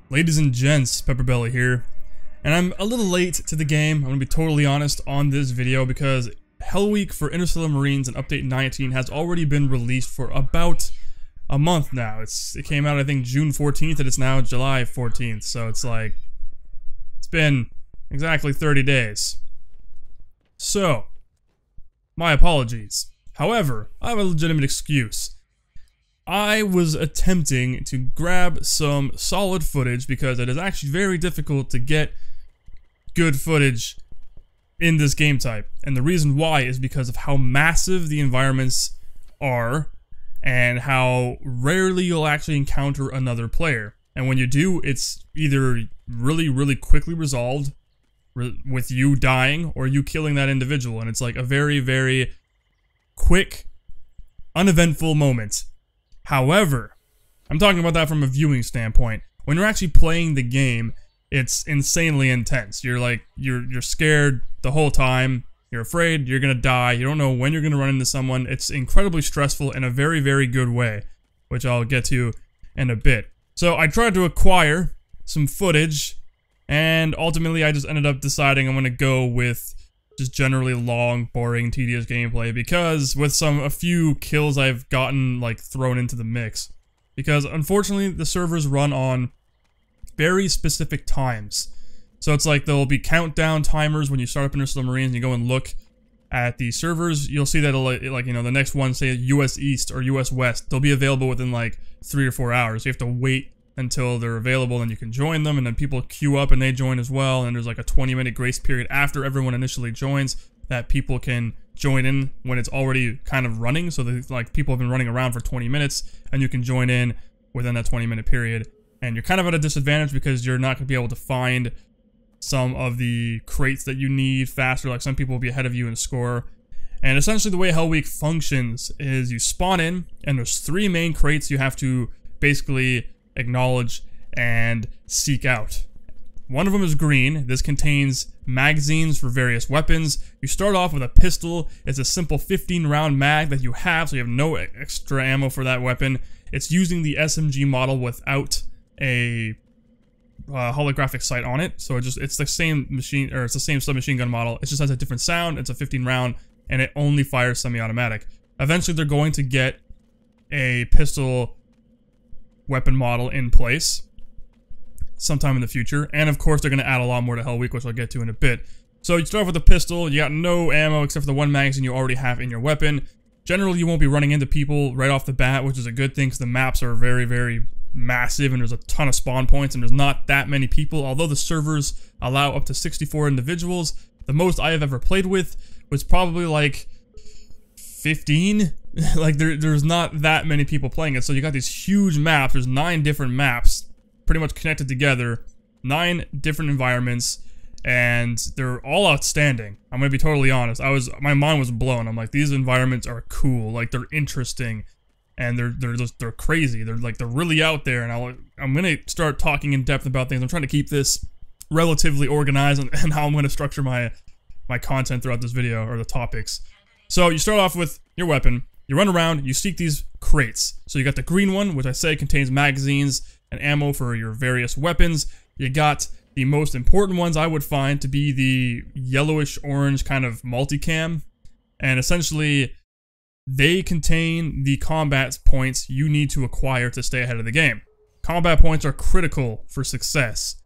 Ladies and gents, PepperBelly here, and I'm a little late to the game. I'm gonna be totally honest on this video because Hell Week for Interstellar Marines and Update 19 has already been released for about a month now. It came out I think June 14th and it's now July 14th, so it's been exactly 30 days. So, my apologies. However, I have a legitimate excuse. I was attempting to grab some solid footage because it is actually very difficult to get good footage in this game type. And the reason why is because of how massive the environments are and how rarely you'll actually encounter another player. And when you do, it's either really quickly resolved with you dying or you killing that individual. And it's like a very quick, uneventful moment. However, I'm talking about that from a viewing standpoint. When you're actually playing the game, it's insanely intense. You're scared the whole time. You're afraid you're gonna die. You don't know when you're gonna run into someone. It's incredibly stressful in a very good way, which I'll get to in a bit. So I tried to acquire some footage, and ultimately I just ended up deciding I'm gonna go with just generally long, boring, tedious gameplay because with a few kills I've gotten thrown into the mix. Because unfortunately the servers run on very specific times. So it's like there'll be countdown timers when you start up Interstellar Marines and you go and look at the servers. You'll see that the next one, say US East or US West, they'll be available within 3 or 4 hours. You have to wait until they're available and you can join them, and then people queue up and they join as well, and there's a 20-minute grace period after everyone initially joins that people can join in when it's already kind of running. So that people have been running around for 20 minutes and you can join in within that 20-minute period, and you're kind of at a disadvantage because you're not going to be able to find some of the crates that you need faster. Some people will be ahead of you in score. And essentially the way Hell Week functions is you spawn in and there's 3 main crates you have to basically acknowledge and seek out. One of them is green. This contains magazines for various weapons. You start off with a pistol. It's a simple 15-round mag that you have, so you have no extra ammo for that weapon. It's using the SMG model without a holographic sight on it, so it's the same machine, or it's the same submachine gun model. It just has a different sound. It's a 15-round, and it only fires semi-automatic. Eventually, they're going to get a pistol weapon model in place sometime in the future, and of course they're going to add a lot more to Hell Week, which I'll get to in a bit. So you start off with a pistol. You got no ammo except for the 1 magazine you already have in your weapon. Generally you won't be running into people right off the bat, which is a good thing because the maps are very massive and there's a ton of spawn points and there's not that many people. Although the servers allow up to 64 individuals, the most I have ever played with was probably 15. There's not that many people playing it, so you got these huge maps. There's 9 different maps pretty much connected together, 9 different environments, and they're all outstanding. I'm gonna be totally honest. My mind was blown. I'm like, these environments are cool, they're interesting, and they're crazy. They're really out there, and I'm gonna start talking in depth about things. I'm trying to keep this relatively organized and how I'm gonna structure my content throughout this video, or the topics. So you start off with your weapon. You run around, you seek these crates. So you got the green one, which I say contains magazines and ammo for your various weapons. You got the most important ones I would find to be the yellowish orange kind of multicam. And essentially, they contain the combat points you need to acquire to stay ahead of the game. Combat points are critical for success,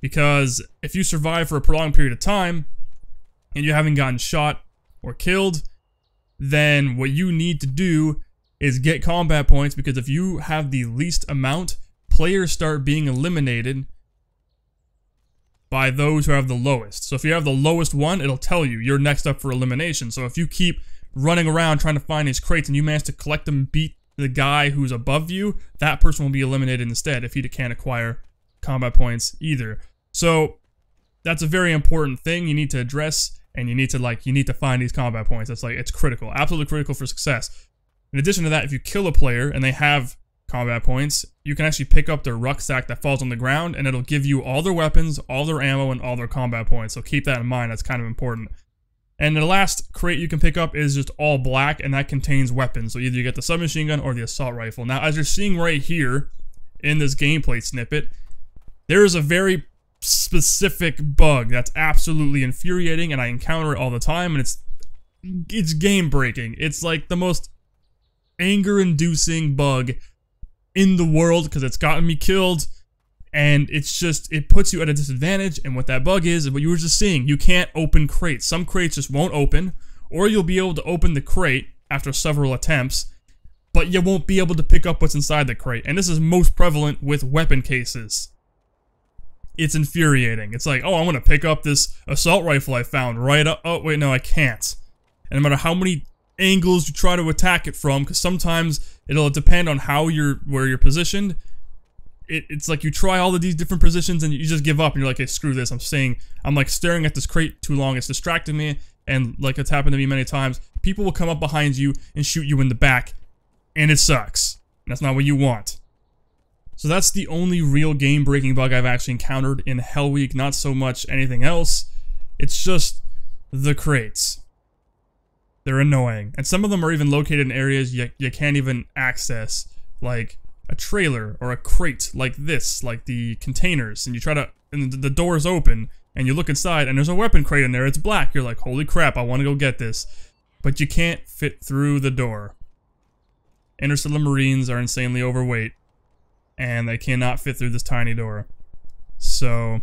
because if you survive for a prolonged period of time and you haven't gotten shot or killed, then what you need to do is get combat points, because if you have the least amount, players start being eliminated by those who have the lowest. So if you have the lowest one, it'll tell you you're next up for elimination. So if you keep running around trying to find these crates and you manage to collect them and beat the guy who's above you, that person will be eliminated instead if he can't acquire combat points either. So that's a very important thing you need to address. And you need to find these combat points. It's critical, absolutely critical for success. In addition to that, if you kill a player and they have combat points, you can actually pick up their rucksack that falls on the ground, and it'll give you all their weapons, all their ammo, and all their combat points. So keep that in mind. That's kind of important. And the last crate you can pick up is just all black, and that contains weapons. So either you get the submachine gun or the assault rifle. Now, as you're seeing right here in this gameplay snippet, There is a very specific bug that's absolutely infuriating, and I encounter it all the time, and it's game breaking. It's like the most anger inducing bug in the world because it's gotten me killed, and it's just, it puts you at a disadvantage. And what that bug is what you were just seeing. You can't open crates. Some crates just won't open, or you'll be able to open the crate after several attempts, but you won't be able to pick up what's inside the crate. And this is most prevalent with weapon cases. It's infuriating. It's like, oh, I want to pick up this assault rifle I found right up. Oh, wait, no, I can't. And no matter how many angles you try to attack it from, because sometimes it'll depend on where you're positioned. It's like you try all of these different positions and you just give up and you're like, hey, screw this. I'm like staring at this crate too long. It's distracting me, and like it's happened to me many times. People will come up behind you and shoot you in the back, and it sucks. And that's not what you want. So that's the only real game-breaking bug I've actually encountered in Hell Week, not so much anything else. It's just the crates. They're annoying. And some of them are even located in areas you can't even access, like a trailer or a crate like this, like the containers. And you try to, and the door's open, and you look inside, and there's a weapon crate in there. It's black. You're like, holy crap, I want to go get this. But you can't fit through the door. Interstellar Marines are insanely overweight, and they cannot fit through this tiny door. So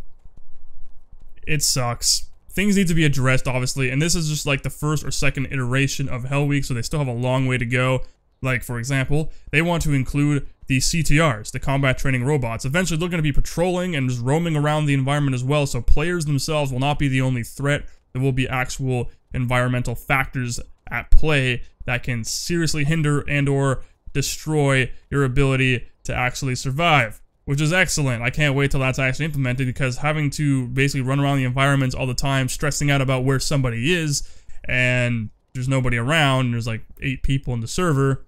it sucks. Things need to be addressed, obviously, and this is just like the first or second iteration of Hell Week, so they still have a long way to go. Like, for example, they want to include the CTRs, the combat training robots. Eventually, they're going to be patrolling and just roaming around the environment as well, so players themselves will not be the only threat. There will be actual environmental factors at play that can seriously hinder and or destroy your ability to actually survive, which is excellent. I can't wait till that's actually implemented, because having to basically run around the environments all the time, stressing out about where somebody is, and there's nobody around, and there's like 8 people in the server,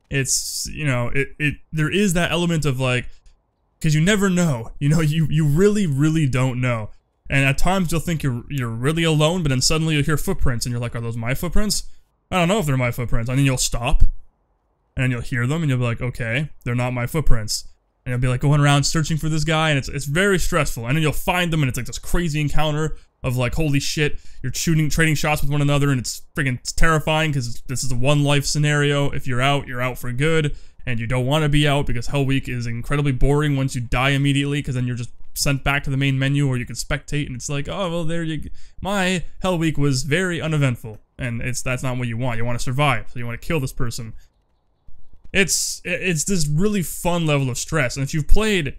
it's, you know, there is that element of like, because you never know, you know, you really don't know. And at times you'll think you're really alone, but then suddenly you'll hear footprints, and you're like, are those my footprints? I don't know if they're my footprints. And then you'll stop, and then you'll hear them, and you'll be like, okay, they're not my footprints. And you'll be like going around searching for this guy, and it's very stressful. And then you'll find them, and it's like this crazy encounter of like, holy shit, you're trading shots with one another, and it's freaking terrifying, because this is a one-life scenario. If you're out for good, and you don't want to be out, because Hell Week is incredibly boring once you die immediately, because then you're just sent back to the main menu, or you can spectate, and it's like, oh, well, there you go. My Hell Week was very uneventful, and that's not what you want. You want to survive, so you want to kill this person. It's this really fun level of stress, and if you've played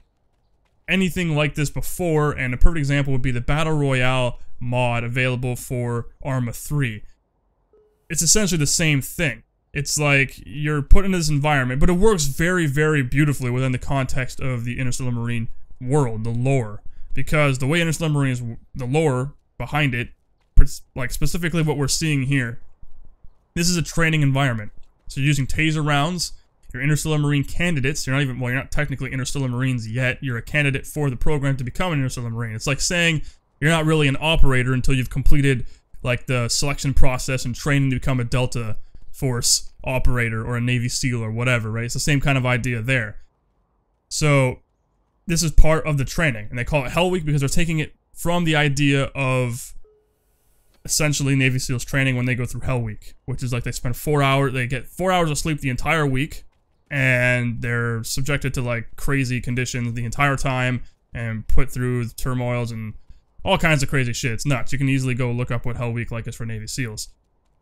anything like this before, and a perfect example would be the Battle Royale mod available for Arma 3. It's essentially the same thing. It's like you're put into this environment, but it works very, very beautifully within the context of the Interstellar Marine world, the lore. Because the way Interstellar Marine is, the lore behind it, like specifically what we're seeing here, this is a training environment. So you're using taser rounds. You're Interstellar Marine candidates. You're not technically Interstellar Marines yet. You're a candidate for the program to become an Interstellar Marine. It's like saying you're not really an operator until you've completed like the selection process and training to become a Delta Force operator or a Navy SEAL or whatever, right? It's the same kind of idea there. So this is part of the training, and they call it Hell Week because they're taking it from the idea of essentially Navy SEALs training when they go through Hell Week, which is like they spend 4 hours, they get 4 hours of sleep the entire week, and they're subjected to like crazy conditions the entire time and put through the turmoils and all kinds of crazy shit. It's nuts. You can easily go look up what Hell Week like is for Navy SEALs.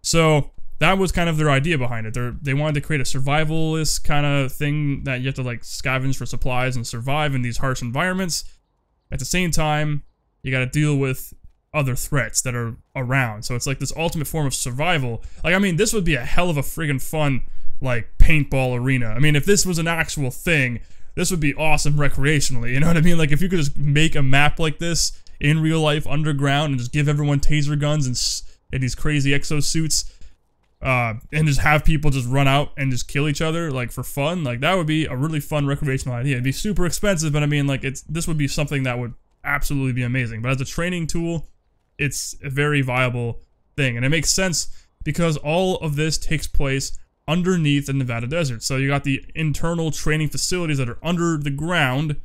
So that was kind of their idea behind it. They wanted to create a survivalist kind of thing that you have to like scavenge for supplies and survive in these harsh environments. At the same time, you got to deal with other threats that are around. So it's like this ultimate form of survival. Like, I mean, this would be a hell of a friggin' fun, like, paintball arena. I mean, if this was an actual thing, this would be awesome recreationally. You know what I mean? Like, if you could just make a map like this in real life underground and just give everyone taser guns and these crazy exosuits, and just have people just run out and just kill each other, like, for fun, like, that would be a really fun recreational idea. It'd be super expensive, but I mean, like, this would be something that would absolutely be amazing. But as a training tool, it's a very viable thing, and it makes sense because all of this takes place underneath the Nevada desert. So you got the internal training facilities that are under the ground,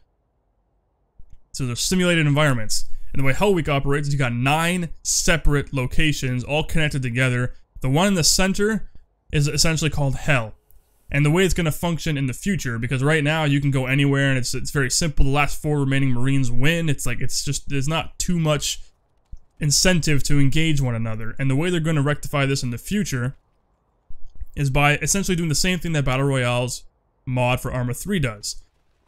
So they're simulated environments. And the way Hell Week operates is you got 9 separate locations all connected together. The one in the center is essentially called Hell. And the way it's going to function in the future, because right now you can go anywhere and it's very simple. The last 4 remaining Marines win. It's like, there's not too much incentive to engage one another. And the way they're going to rectify this in the future is by essentially doing the same thing that Battle Royale's mod for Arma 3 does,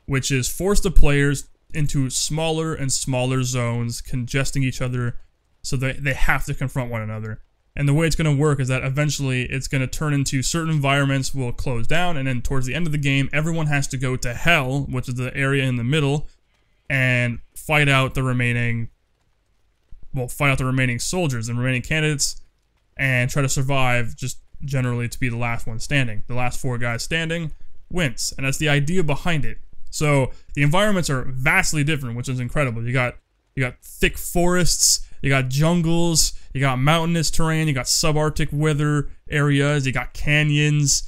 which is force the players into smaller and smaller zones, congesting each other so that they have to confront one another. And the way it's going to work is that eventually it's going to turn into certain environments will close down, and then towards the end of the game, everyone has to go to Hell, which is the area in the middle, and fight out the remaining soldiers and remaining candidates, and try to survive, just generally to be the last one standing. The last 4 guys standing wins, and that's the idea behind it. So the environments are vastly different, which is incredible. You got thick forests, you got jungles, you got mountainous terrain, you got subarctic weather areas, you got canyons,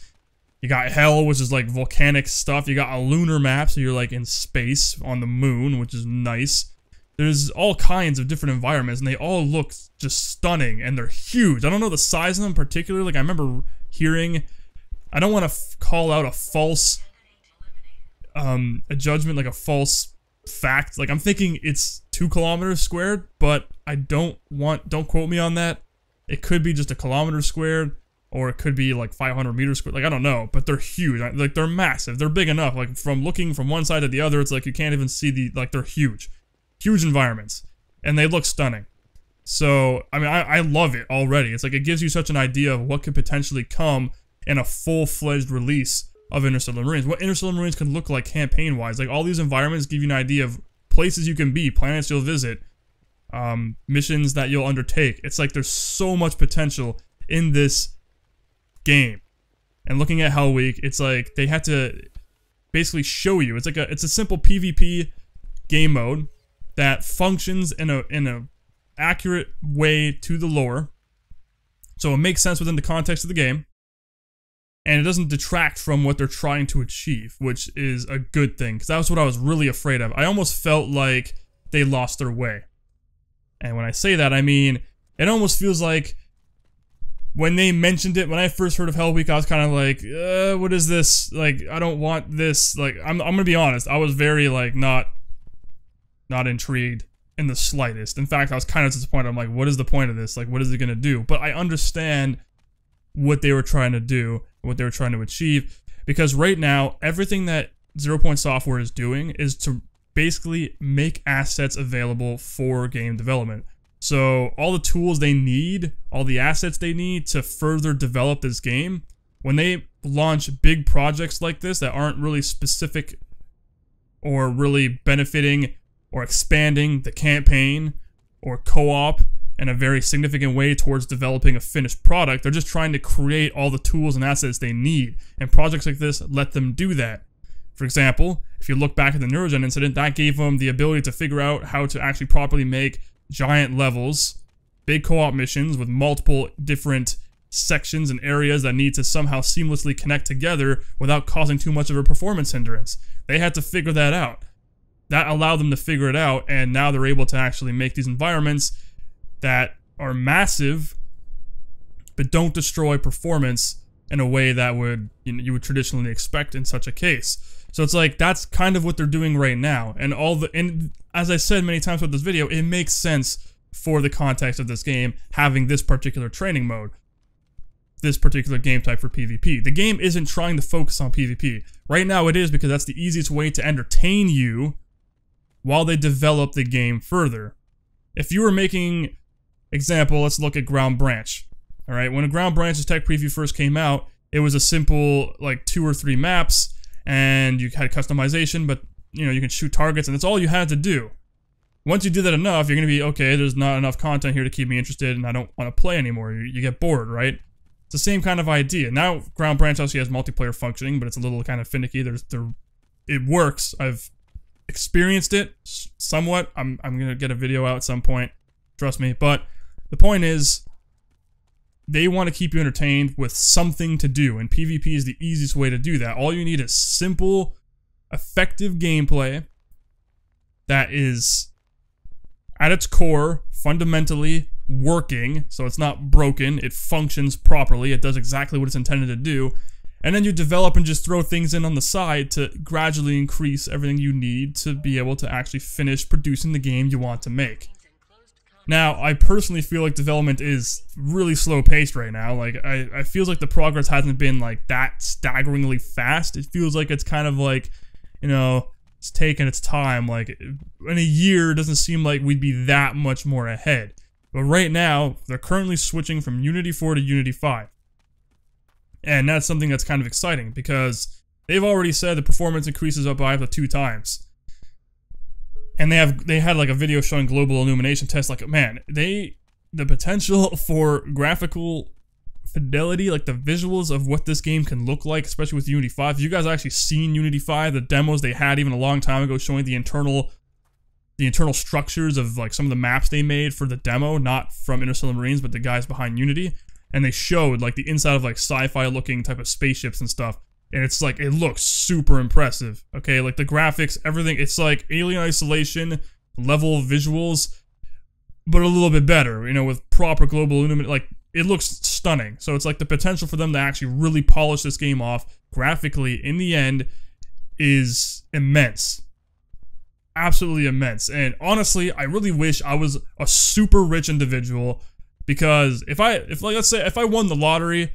you got Hell, which is like volcanic stuff, you got a lunar map, so you're like in space on the moon, which is nice. There's all kinds of different environments, and they all look just stunning, and they're huge. I don't know the size of them particularly. Like, I remember hearing, I don't want to call out a false a judgment, like a false fact. Like, I'm thinking it's 2 kilometers squared, but I don't quote me on that. It could be just a kilometer squared, or it could be like 500 meters squared. Like, I don't know, but they're huge. Like, they're massive. They're big enough. Like, from looking from one side to the other, it's like you can't even see like, they're huge. Huge environments. And they look stunning. So, I mean, I love it already. It's like, it gives you such an idea of what could potentially come in a full-fledged release of Interstellar Marines. What Interstellar Marines can look like campaign-wise. Like, all these environments give you an idea of places you can be, planets you'll visit, missions that you'll undertake. It's like there's so much potential in this game. And looking at Hell Week, it's like they had to basically show you. It's like it's a simple PvP game mode that functions in a accurate way to the lore. So it makes sense within the context of the game. And it doesn't detract from what they're trying to achieve, which is a good thing, because that was what I was really afraid of. I almost felt like they lost their way. And when I say that, I mean, it almost feels like when they mentioned it, when I first heard of Hell Week, I was kind of like, what is this? Like, I don't want this. Like, I'm gonna be honest, I was very, like, not intrigued in the slightest. In fact, I was kind of disappointed. I'm like, what is the point of this? Like, what is it gonna do? But I understand what they were trying to do, what they were trying to achieve, because right now, everything that 0 Point Software is doing is to basically make assets available for game development. So all the tools they need, all the assets they need to further develop this game, when they launch big projects like this that aren't really specific or really benefiting or expanding the campaign or co-op in a very significant way towards developing a finished product, they're just trying to create all the tools and assets they need. And projects like this let them do that. For example, if you look back at the Neurogen incident, that gave them the ability to figure out how to actually properly make giant levels, big co-op missions with multiple different sections and areas that need to somehow seamlessly connect together without causing too much of a performance hindrance. They had to figure that out. That allowed them to figure it out, and now they're able to actually make these environments that are massive but don't destroy performance in a way that would you would traditionally expect in such a case. So it's like that's kind of what they're doing right now, and as I said many times with this video, it makes sense for the context of this game having this particular training mode, this particular game type for PvP. The game isn't trying to focus on PvP. Right now it is, because that's the easiest way to entertain you while they develop the game further. If you were making, example, let's look at Ground Branch. Alright, when Ground Branch's tech preview first came out, it was a simple, like, 2 or 3 maps, and you had customization, but, you know, you can shoot targets, and that's all you had to do. Once you do that enough, you're going to be, okay, there's not enough content here to keep me interested, and I don't want to play anymore. You get bored, right? It's the same kind of idea. Now, Ground Branch also has multiplayer functioning, but it's a little kind of finicky. It works. I've experienced it somewhat. I'm going to get a video out at some point. Trust me. But the point is, they want to keep you entertained with something to do, and PvP is the easiest way to do that. All you need is simple, effective gameplay that is, at its core, fundamentally working. So it's not broken, it functions properly, it does exactly what it's intended to do. And then you develop and just throw things in on the side to gradually increase everything you need to be able to actually finish producing the game you want to make. Now, I personally feel like development is really slow paced right now. Like, I feel like the progress hasn't been like that staggeringly fast. It feels like it's kind of like, you know, it's taking its time. Like, in a year, it doesn't seem like we'd be that much more ahead. But right now, they're currently switching from Unity 4 to Unity 5. And that's something that's kind of exciting, because they've already said the performance increases up by up to 2 times. And they had like a video showing global illumination tests. Like, man, the potential for graphical fidelity, like the visuals of what this game can look like, especially with Unity 5. If you guys actually seen Unity 5, the demos they had even a long time ago showing the internal structures of like some of the maps they made for the demo, not from Interstellar Marines, but the guys behind Unity. And they showed like the inside of like sci-fi looking type of spaceships and stuff. And it's like, it looks super impressive. Okay, like the graphics, everything, it's like Alien Isolation level visuals, but a little bit better, you know, with proper global illumination. Like, it looks stunning. So it's like the potential for them to actually really polish this game off graphically in the end is immense. Absolutely immense. And honestly, I really wish I was a super rich individual, because if let's say if I won the lottery,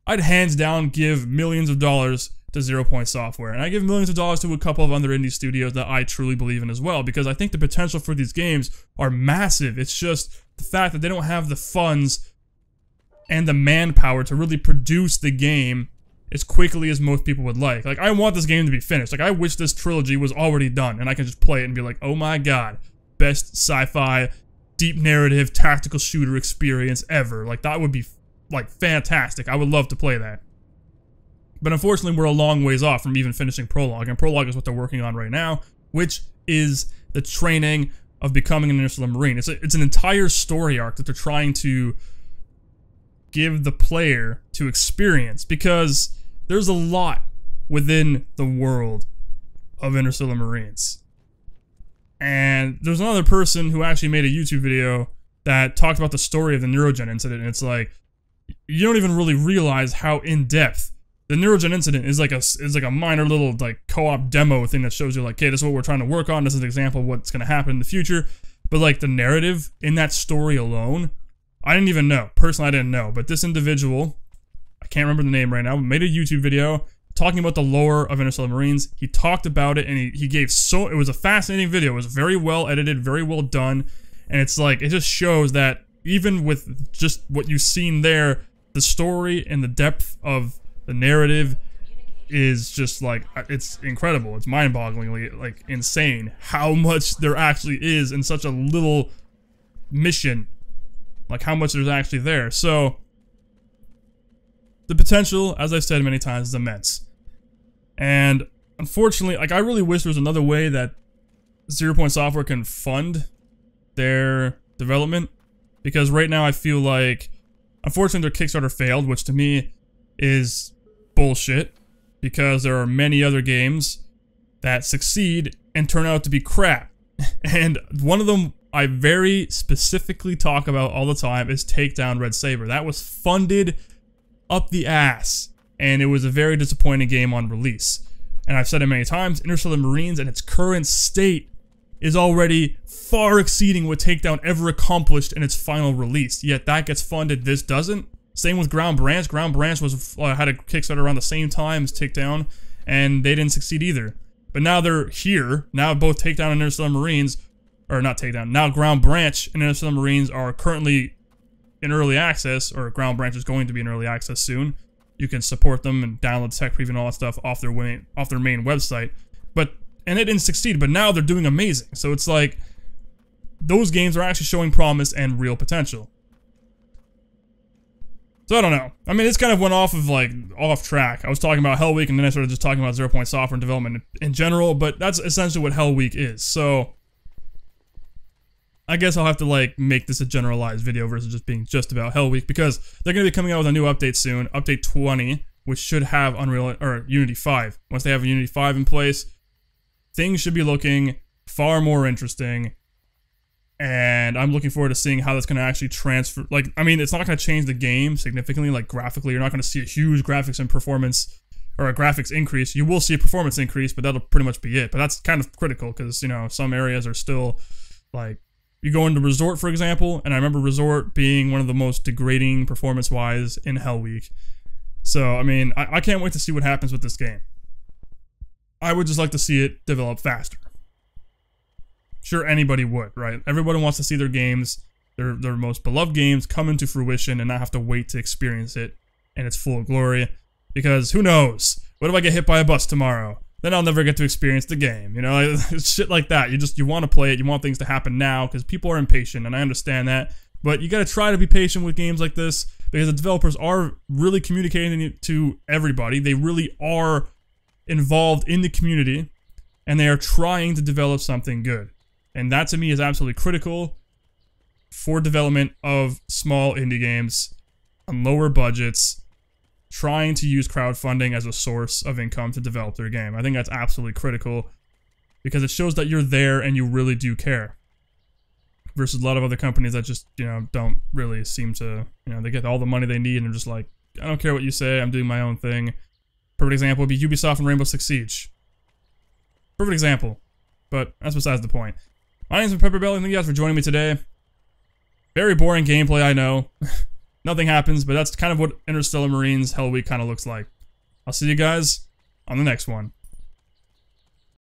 I'd hands down give millions of dollars to 0 Point Software. And I give millions of dollars to a couple of other indie studios that I truly believe in as well, because I think the potential for these games are massive. It's just the fact that they don't have the funds and the manpower to really produce the game as quickly as most people would like. Like, I want this game to be finished. Like, I wish this trilogy was already done and I can just play it and be like, oh my god, best sci-fi, deep narrative, tactical shooter experience ever. Like, that would be, like, fantastic. I would love to play that. But unfortunately, we're a long ways off from even finishing Prologue, and Prologue is what they're working on right now, which is the training of becoming an Interstellar Marine. It's an entire story arc that they're trying to give the player to experience, because there's a lot within the world of Interstellar Marines. And there's another person who actually made a YouTube video that talked about the story of the Neurogen incident, and it's like, you don't even really realize how in-depth the Neurogen incident is. Like a minor little like co-op demo thing that shows you like, okay, this is what we're trying to work on, this is an example of what's going to happen in the future. But like the narrative in that story alone, I didn't even know. Personally, I didn't know. But this individual, I can't remember the name right now, made a YouTube video talking about the lore of Interstellar Marines. He talked about it, and he gave it was a fascinating video. It was very well edited, very well done, and it's like, it just shows that even with just what you've seen there, the story and the depth of the narrative is just like, it's incredible. It's mind-bogglingly like insane how much there actually is in such a little mission. Like how much there's actually there. So the potential, as I've said many times, is immense. And unfortunately, like, I really wish there was another way that 0 Point Software can fund their development, because right now I feel like, unfortunately, their Kickstarter failed, which to me is bullshit, because there are many other games that succeed and turn out to be crap. And one of them I very specifically talk about all the time is Takedown Red Saber. That was funded up the ass, and it was a very disappointing game on release. And I've said it many times, Interstellar Marines in its current state is already far exceeding what Takedown ever accomplished in its final release. Yet that gets funded, this doesn't. Same with Ground Branch. Ground Branch was had a Kickstarter around the same time as Takedown, and they didn't succeed either. But now they're here. Now both Takedown and Interstellar Marines, or not Takedown, now Ground Branch and Interstellar Marines are currently in early access, or Ground Branch is going to be in early access soon. You can support them and download the tech preview and all that stuff off their main website. And it didn't succeed, but now they're doing amazing. So it's like, those games are actually showing promise and real potential. So I don't know. I mean, this kind of went off track. I was talking about Hell Week, and then I started just talking about 0 Point Software and development in general, but that's essentially what Hell Week is. So I guess I'll have to like make this a generalized video versus just being just about Hell Week, because they're going to be coming out with a new update soon, update 20, which should have Unreal or Unity 5. Once they have Unity 5 in place, things should be looking far more interesting. And I'm looking forward to seeing how that's going to actually transfer. Like, I mean, it's not going to change the game significantly, like graphically. You're not going to see a huge graphics and performance, or a graphics increase. You will see a performance increase, but that'll pretty much be it. But that's kind of critical because, you know, some areas are still, like, you go into Resort, for example, and I remember Resort being one of the most degrading performance-wise in Hell Week. So, I mean, I can't wait to see what happens with this game. I would just like to see it develop faster. Sure, anybody would, right? Everybody wants to see their games, their most beloved games, come into fruition and not have to wait to experience it in its full glory. Because who knows? What if I get hit by a bus tomorrow? Then I'll never get to experience the game. You know, it's shit like that. You want to play it. You want things to happen now because people are impatient, and I understand that. But you got to try to be patient with games like this because the developers are really communicating it to everybody. They really are involved in the community, and they are trying to develop something good. And that to me is absolutely critical for development of small indie games on lower budgets, trying to use crowdfunding as a source of income to develop their game. I think that's absolutely critical because it shows that you're there and you really do care. Versus a lot of other companies that just, you know, don't really seem to, you know, they get all the money they need and they're just like, I don't care what you say, I'm doing my own thing. Perfect example would be Ubisoft and Rainbow Six Siege. Perfect example. But that's besides the point. My name's PepperBelly, thank you guys for joining me today. Very boring gameplay, I know. Nothing happens, but that's kind of what Interstellar Marines Hell Week kind of looks like. I'll see you guys on the next one.